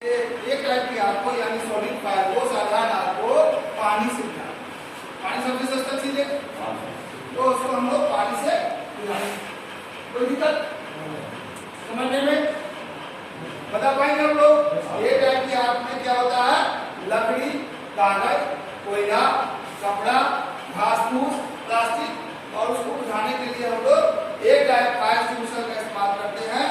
एक टाइप की आपको यानी सॉलिड फायर वो साधारण आपको पानी से मिला। पानी सबसे सस्ता चीज है तो उसको हम लोग पानी से मिलाएंगे। कोई दिक्कत समझने में बता पाएंगे हम लोग। ये टाइप की आग में क्या होता है, लकड़ी, कागज, कोयला, कपड़ा, घास फूस, प्लास्टिक और उसको बुझाने के लिए हम लोग एक टाइप फायर एक्सटिंग्विशर का इस्तेमाल करते हैं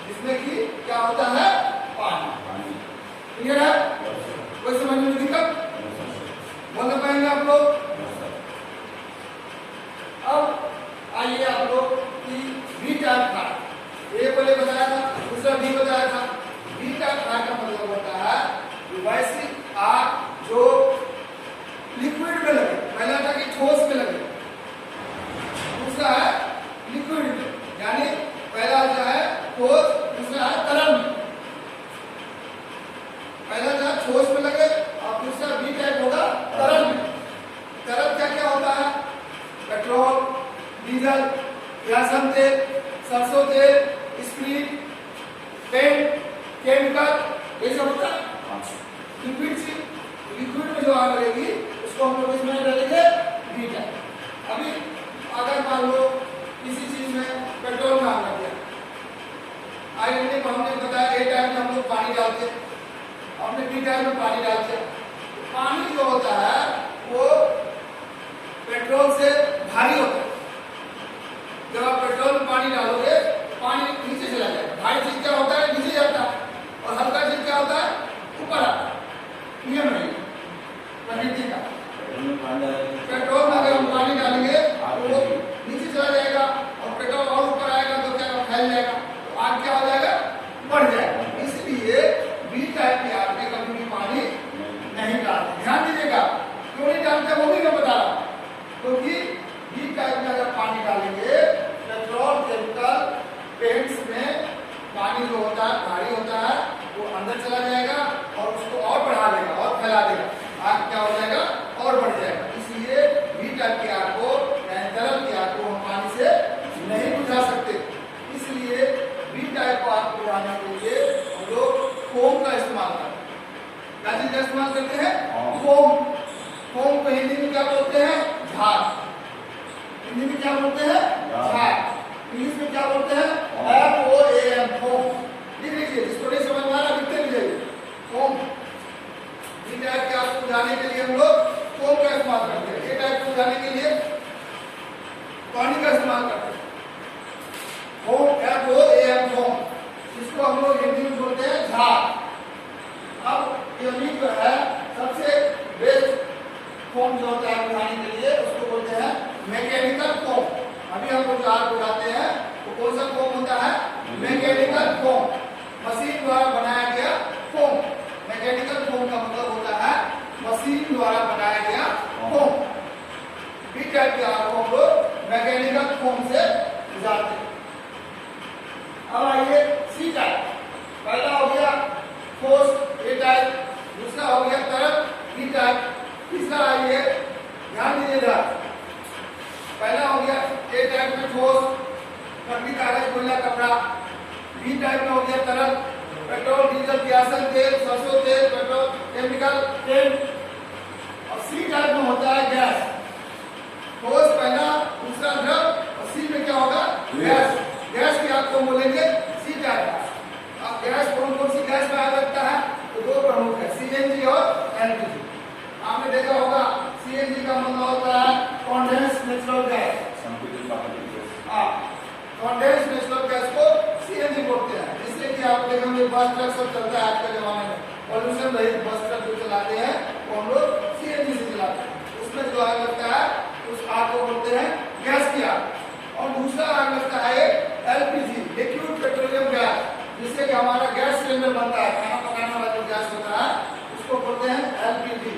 जिसमें कि क्या होता है, पानी। क्लियर है? कोई समझ में दिक्कत बोल पाएंगे आप लोग। अब आइए आप लोग कि बी टाइप फायर, ए पहले बताया था, दूसरा बी बताया था। बी टाइप फायर का मतलब होता है कि वैसी आग जो लिक्विड में लगे। पहला था कि ठोस में लगे, दूसरा है लिक्विड में, यानी पहला जो है ठोस, दूसरा है तरल में। पहला जो है ठोस में लगे और दूसरा बी टाइप होगा तरल में। तरल क्या क्या होता है, पेट्रोल, डीजल, किरासन तेल, सरसों तेल, स्प्रीट, पेंट, केमिकल, ये सब होता है लिक्विड चीज। लिक्विड में जो आग लगेगी उसको हम लोग इसमें डालेंगे बी टाइप। अभी अगर मान लो किसी चीज में पेट्रोल में आग लग गया, आगे हमने बताया ए टाइप में हम लोग पानी डालते हैं, हमने बी टाइप में पानी डालते हैं। पानी जो होता है वो पेट्रोल से भारी होता है। जब आप पेट्रोल में पानी डालोगे पानी नीचे चला जाएगा। भारी चीज क्या होता है, नीचे जाता है, और हल्का चीज क्या होता है, ऊपर आता है। नियम नहीं प्रकृति का। पेट्रोल में अगर हम पानी डालेंगे तो वो नीचे चला जाएगा और पेट्रोल और ऊपर आएगा तो क्या फैल जाएगा, तो आग क्या हो जाएगा, बढ़ जाएगा। इसलिए बी टाइप की आग में कभी भी पानी नहीं डालते। ध्यान दीजिएगा, क्यों नहीं डालते वो भी मैं बता रहा हूँ। क्योंकि बी टाइप में अगर पानी डालेंगे, पेट्रोल, केमिकल, पेंट्स में पानी जो होता है भारी होता है, वो अंदर चला जाएगा और उसको और बढ़ा देगा और फैला देगा। आग क्या हो जाएगा, और बढ़ जाएगा। इसलिए बी टाइप की आग को यानी तरल की आग को हम पानी से नहीं बुझा सकते। इसलिए बी टाइप को आग बुझाने के लिए हम लोग फोम का इस्तेमाल करते हैं। क्या चीज का इस्तेमाल करते हैं, फोम। फोम को हिंदी में क्या बोलते हैं, झाग। हिंदी में क्या बोलते हैं, झाग। इंग्लिश में क्या बोलते हैं, FOAM, फोम। लिख लीजिए, जिसको नहीं समझ में आ रहा लिख लीजिए, फोम। बी टाइप की आग को बुझाने के लिए हम लोग फोम का इस्तेमाल करते हैं। ए टाइप को बुझाने के लिए पानी का इस्तेमाल करते हैं। फोम, FOAM, फोम, जिसको हम लोग हिंदी में बोलते हैं झाग। अब ये जो है सबसे बेस्ट फोम जो होता है बुझाने के लिए उसको बोलते हैं मैकेनिकल फोम। अभी हम लोग आग बुझाते हैं तो कौन सा फोम होता है, मैकेनिकल फोम, मशीन द्वारा बनाया गया फोम। मैकेनिकल फोम का मतलब होता है मशीन द्वारा बनाया गया फोम। बी टाइप की आग को हम लोग मैकेनिकल फोम से बुझाते हैं। अब आइए सी टाइप। पहला हो गया ठोस, ए टाइप, दूसरा हो गया तरल, बी टाइप, तीसरा आइए ध्यान दीजिएगा। पहला हो गया ए टाइप में ठोस, लकड़ी, कागज, कोयला, कपड़ा। बी टाइप में हो गया तरल, पेट्रोल, डीजल, किरासन तेल, सरसों तेल, पेट्रोल, केमिकल, पेंट। और सी टाइप में होता है गैस। ठोस पहला, दूसरा द्रव, और सी में क्या होगा, गैस। गैस की आग को बोलेंगे सी टाइप। अब गैस कौन कौन सी गैस में आ सकता है, तो दो प्रमुख है, CNG और LPG। आपने देखा होगा CNG का मतलब होता है condense natural gas. Condense natural gas को CNG बोलते हैं। जिससे कि आप देखेंगे बस ट्रक सब चलता है आज के जमाने में, पॉल्यूशन रहित बस ट्रक जो चलाते हैं वो हम लोग CNG से चलाते हैं। उसमें जो आग लगता है उस आग को बोलते हैं गैस की आग। और दूसरा आग लगता है LPG, लिक्विड पेट्रोलियम गैस, जिससे कि हमारा गैस सिलेंडर बनता है, खाना पकाने वाला जो गैस होता है उसको बोलते हैं LPG,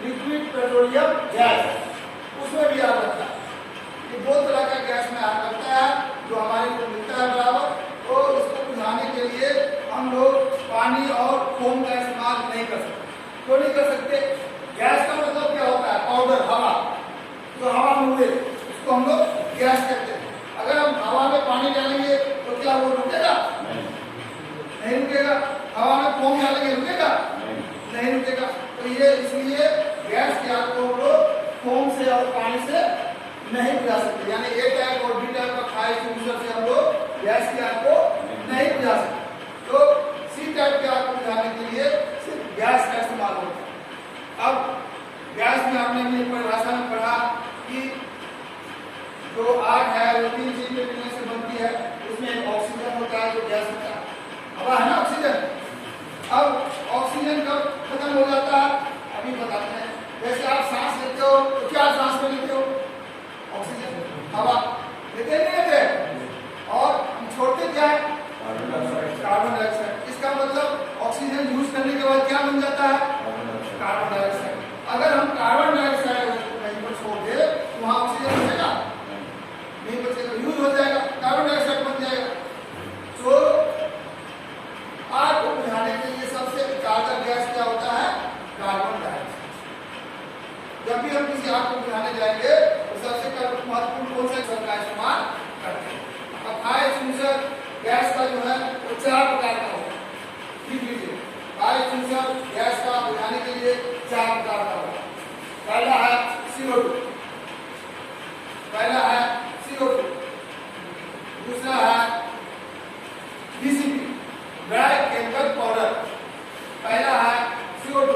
लिक्विड पेट्रोलियम गैस। उसमें भी आग लगता है। ये दो तरह का गैस में आग लगता है जो हमारे को मिलता है बराबर। तो इसको बुझाने के लिए हम लोग पानी और फोम का इस्तेमाल नहीं कर सकते। क्यों नहीं कर सकते, गैस का मतलब क्या होता है, पाउडर, हवा। जो हवा में उड़े उसको हम लोग गैस कहते हैं। अगर हम हवा में पानी डालेंगे तो क्या वो रुकेगा, नहीं रुकेगा। हवा में फोम डालेंगे रुकेगा। नहीं रुकेगा। तो ये इसलिए गैस की आग को हम लोग फोम से और पानी से नहीं बुझा सकते, यानी ए टाइप और बी टाइप का फायर एक्सटिंग्विशर से हम लोग गैस की आग को नहीं बुझा सकते। तो सी टाइप की आग को बुझाने के लिए सिर्फ गैस का इस्तेमाल होता है। अब गैस में आपने भी परिभाषा में पढ़ा कि जो आग है वो 3 चीज के मिलने से बनती है, उसमें ऑक्सीजन होता है जो गैस होता है, हवा है ना ऑक्सीजन। अब ऑक्सीजन कब खत्म हो जाता है अभी बताते हैं। जैसे आप सांस लेते हो तो क्या सांस में लेते हो? ऑक्सीजन, हवा लेते नहीं लेते, और छोड़ते क्या है? Carbon dioxide. इसका मतलब ऑक्सीजन यूज करने के बाद क्या बन जाता है? Carbon dioxide. अगर हम कार्बन डाइऑक्साइड कहीं पर छोड़ दे तो वहां ऑक्सीजन बचेगा नहीं, बचेगा, यूज हो जाएगा, कार्बन डाइऑक्साइड बन जाएगा। तो आग को बुझाने के लिए सबसे कारगर गैस क्या होता है? Carbon dioxide. जब भी हम किसी आग को बुझाने जाएंगे तो सबसे महत्वपूर्ण कौन सा गैस का इस्तेमाल करते हैं? अब फायर एक्सटिंग्विशर गैस का जो है वो 4 प्रकार का होता है। लिख लीजिए, फायर एक्सटिंग्विशर गैस का बुझाने के लिए 4 प्रकार का होता है। पहला है CO2, पहला है CO2, दूसरा है DCP, ड्राई केमिकल पाउडर। पहला है CO2,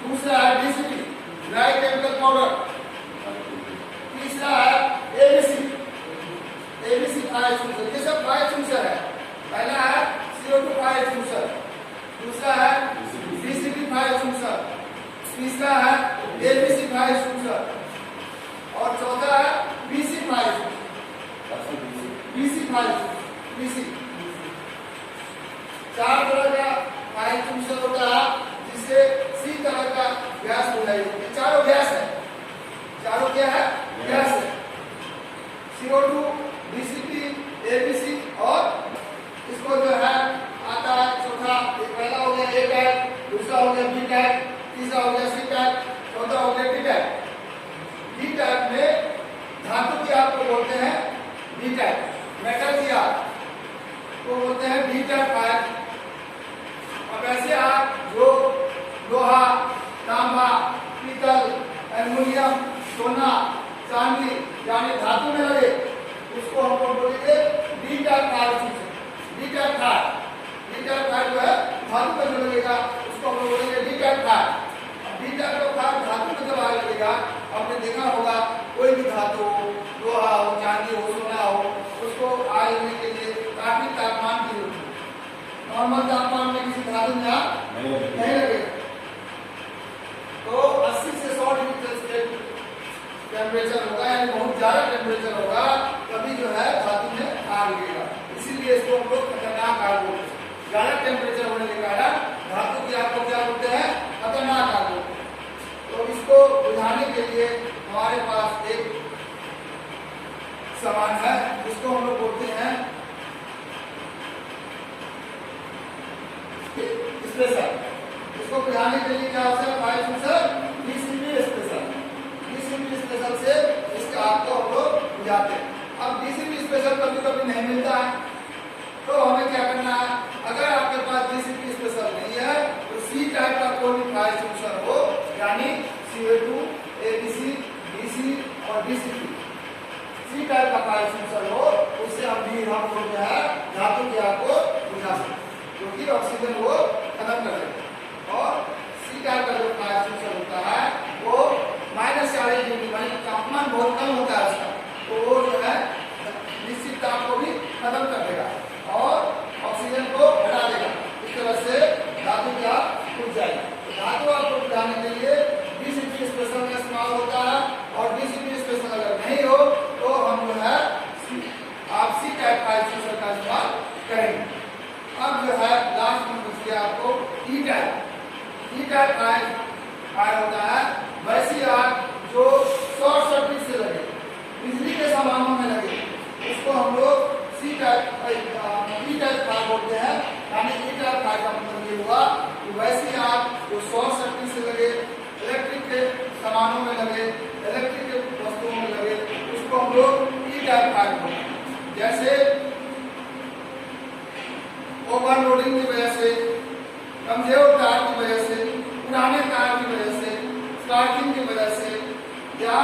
दूसरा है DCP, ड्राई केमिकल पाउडर, तीसरा है ABC फायर एक्सटिंग्विशर। ये सब फायर एक्सटिंग्विशर है। पहला है CO2 फायर एक्सटिंग्विशर, दूसरा है DCP फायर एक्सटिंग्विशर, तीसरा है ABC फायर एक्सटिंग्विशर, और चौथा है BC फायर एक्सटिंग्विशर। 4 तरह का फायर एक्सटिंग्विशर होता है जिससे सी तरह का गैस बुझाई जाती है। चारों गैस है, चारों क्या है? गैस है। CO2, DCP, ABC, और इसको जो है आता है चौथा, एक पहला हो गया A टाइप, दूसरा हो गया B टाइप, तीसरा हो गया C टाइप, चौथा हो गया D टाइप। D टाइप में धातु की आग को बोलते हैं D टाइप, मेटल की आग को बोलते हैं D टाइप फायर। अब ऐसे आग जो लोहा, तांबा, पीतल, एल्युमिनियम, सोना, चांदी यानी धातु में लगे उसको हम लोग बोलेंगे D type fire. D type fire जो है धातु में जो लगेगा उसको हम लोग बोलेंगे D टाइप फायर। अब D टाइप का फायर धातु में जब आग लगेगा, आपने देखा होगा कोई भी धातु हो, लोहा हो, चांदी हो, सोना हो, उसको आग लगने के लिए काफी तापमान की जरूरत है। नॉर्मल तापमान में किसी धातु में आग नहीं लगेगा। तो 80 से 100 डिग्री सेल्सियस टेम्परेचर होगा, यानी बहुत ज्यादा टेम्परेचर होगा, तभी जो है धातु में आग लगेगा। इसीलिए इसको हम लोग खतरनाक आग बोलते हैं। ज्यादा टेम्परेचर होने के कारण धातु की आग को क्या बोलते हैं? खतरनाक आग बोलते हैं। तो इसको बुझाने के लिए हमारे पास एक सामान है जिसको हम लोग बोलते हैं स्पेशल। इसको बुझाने के लिए क्या होता है? फायर एक्सटिंग्विशर DCP स्पेशल से इसके आग को हम लोग बुझाते हैं। अब DCP स्पेशल कभी कभी नहीं मिलता है तो हमें क्या करना है? अगर आपके पास DCP स्पेशल नहीं है तो C टाइप का कोई भी फायर एक्सटिंग्विशर हो, यानी CO2, ABC, DC और DCP, C टाइप का फायर एक्सटिंग्विशर हो, उससे हम लोग जो है धातु की आग को बुझा सकते हैं, क्योंकि ऑक्सीजन वो खत्म कर देगा। और C टाइप का जो फायर एक्सटिंग्विशर होता है वो -40 डिग्री, यानी तापमान बहुत कम होता है उसका, तो वो जो है निश्चित ताप को भी खत्म कर देगा और ऑक्सीजन को हटा देगा। इस तरह से धातु की आग बुझ जाएगी। धातु आग को बुझाने के लिए DCP स्पेशल का इस्तेमाल होता है, और DCP स्पेशल अगर नहीं हो तो हम जो है आप C टाइप फायर एक्सटिंग्विशर का इस्तेमाल करेंगे। अब जो है लास्ट में पूछ गया आपको E टाइप फायर होता है वैसी आग जो शॉर्ट सर्किट से लगे, बिजली के सामानों में लगे, उसको हम लोग E टाइप फायर बोलते हैं। यानी E टाइप फायर का मतलब ये हुआ कि वैसी आग जो शॉर्ट सर्किट से लगे, इलेक्ट्रिक के सामानों में लगे, इलेक्ट्रिक के वस्तुओं में लगे, उसको हम लोग E टाइप फायर बोलते हैं। जैसे ओवरलोडिंग की वजह से पुराने टायर की वजह से, स्पार्किंग की वजह से या